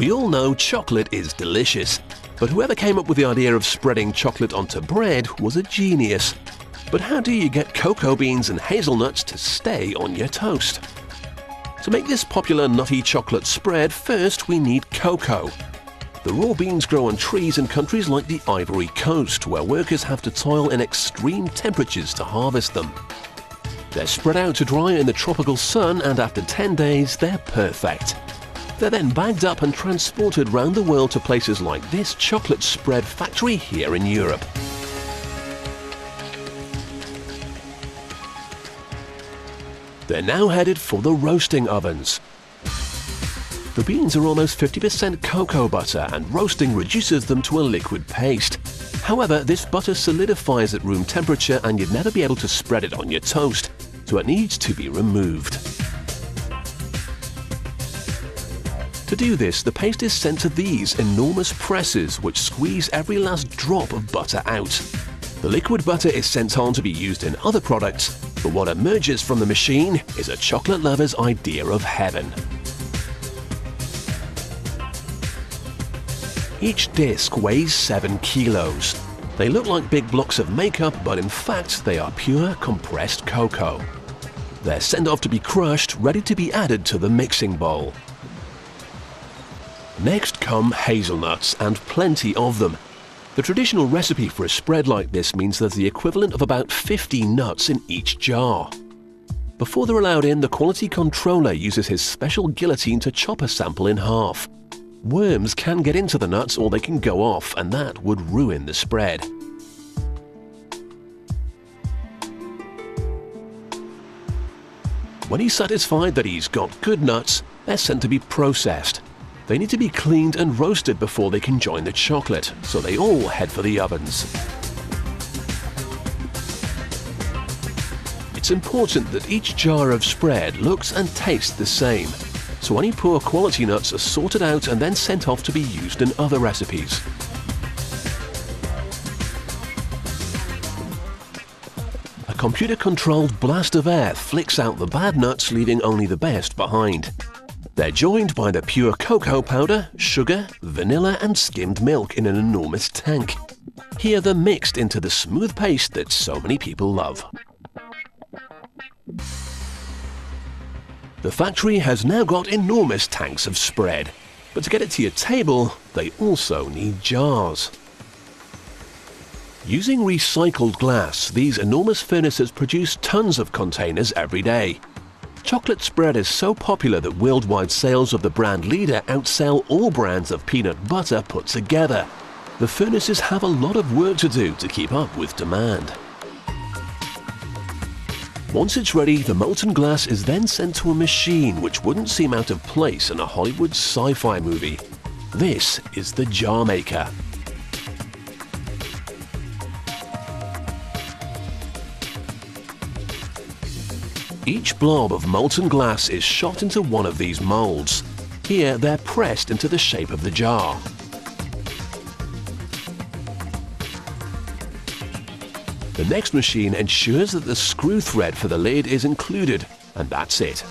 We all know chocolate is delicious, but whoever came up with the idea of spreading chocolate onto bread was a genius. But how do you get cocoa beans and hazelnuts to stay on your toast? To make this popular nutty chocolate spread, first we need cocoa. The raw beans grow on trees in countries like the Ivory Coast, where workers have to toil in extreme temperatures to harvest them. They're spread out to dry in the tropical sun, and after 10 days they're perfect. They're then bagged up and transported round the world to places like this chocolate spread factory here in Europe. They're now headed for the roasting ovens. The beans are almost 50% cocoa butter, and roasting reduces them to a liquid paste. However, this butter solidifies at room temperature and you'd never be able to spread it on your toast, so it needs to be removed. To do this, the paste is sent to these enormous presses which squeeze every last drop of butter out. The liquid butter is sent on to be used in other products, but what emerges from the machine is a chocolate lover's idea of heaven. Each disc weighs 7 kilos. They look like big blocks of makeup, but in fact they are pure compressed cocoa. They're sent off to be crushed, ready to be added to the mixing bowl. Next come hazelnuts, and plenty of them. The traditional recipe for a spread like this means there's the equivalent of about 50 nuts in each jar. Before they're allowed in, the quality controller uses his special guillotine to chop a sample in half. Worms can get into the nuts or they can go off, and that would ruin the spread. When he's satisfied that he's got good nuts, they're sent to be processed. They need to be cleaned and roasted before they can join the chocolate, so they all head for the ovens. It's important that each jar of spread looks and tastes the same, so any poor quality nuts are sorted out and then sent off to be used in other recipes. A computer-controlled blast of air flicks out the bad nuts, leaving only the best behind. They're joined by the pure cocoa powder, sugar, vanilla and skimmed milk in an enormous tank. Here they're mixed into the smooth paste that so many people love. The factory has now got enormous tanks of spread, but to get it to your table, they also need jars. Using recycled glass, these enormous furnaces produce tons of containers every day. Chocolate spread is so popular that worldwide sales of the brand leader outsell all brands of peanut butter put together. The furnaces have a lot of work to do to keep up with demand. Once it's ready, the molten glass is then sent to a machine which wouldn't seem out of place in a Hollywood sci-fi movie. This is the jar maker. Each blob of molten glass is shot into one of these molds. Here they're pressed into the shape of the jar. The next machine ensures that the screw thread for the lid is included, and that's it.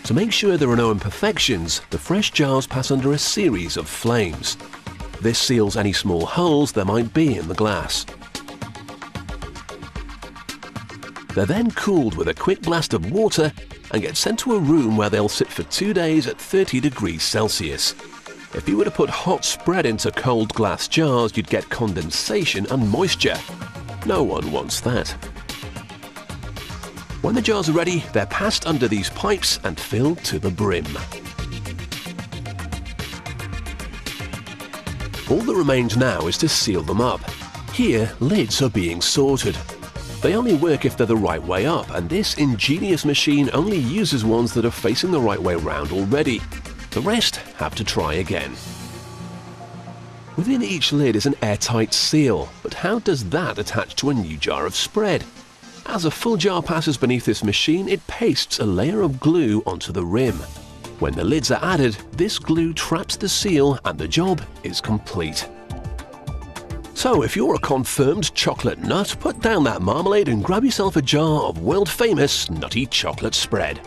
To make sure there are no imperfections, the fresh jars pass under a series of flames. This seals any small holes there might be in the glass. They're then cooled with a quick blast of water and get sent to a room where they'll sit for 2 days at 30 degrees Celsius. If you were to put hot spread into cold glass jars, you'd get condensation and moisture. No one wants that. When the jars are ready, they're passed under these pipes and filled to the brim. All that remains now is to seal them up. Here, lids are being sorted. They only work if they're the right way up, and this ingenious machine only uses ones that are facing the right way round already. The rest have to try again. Within each lid is an airtight seal, but how does that attach to a new jar of spread? As a full jar passes beneath this machine, it pastes a layer of glue onto the rim. When the lids are added, this glue traps the seal and the job is complete. So if you're a confirmed chocolate nut, put down that marmalade and grab yourself a jar of world-famous nutty chocolate spread.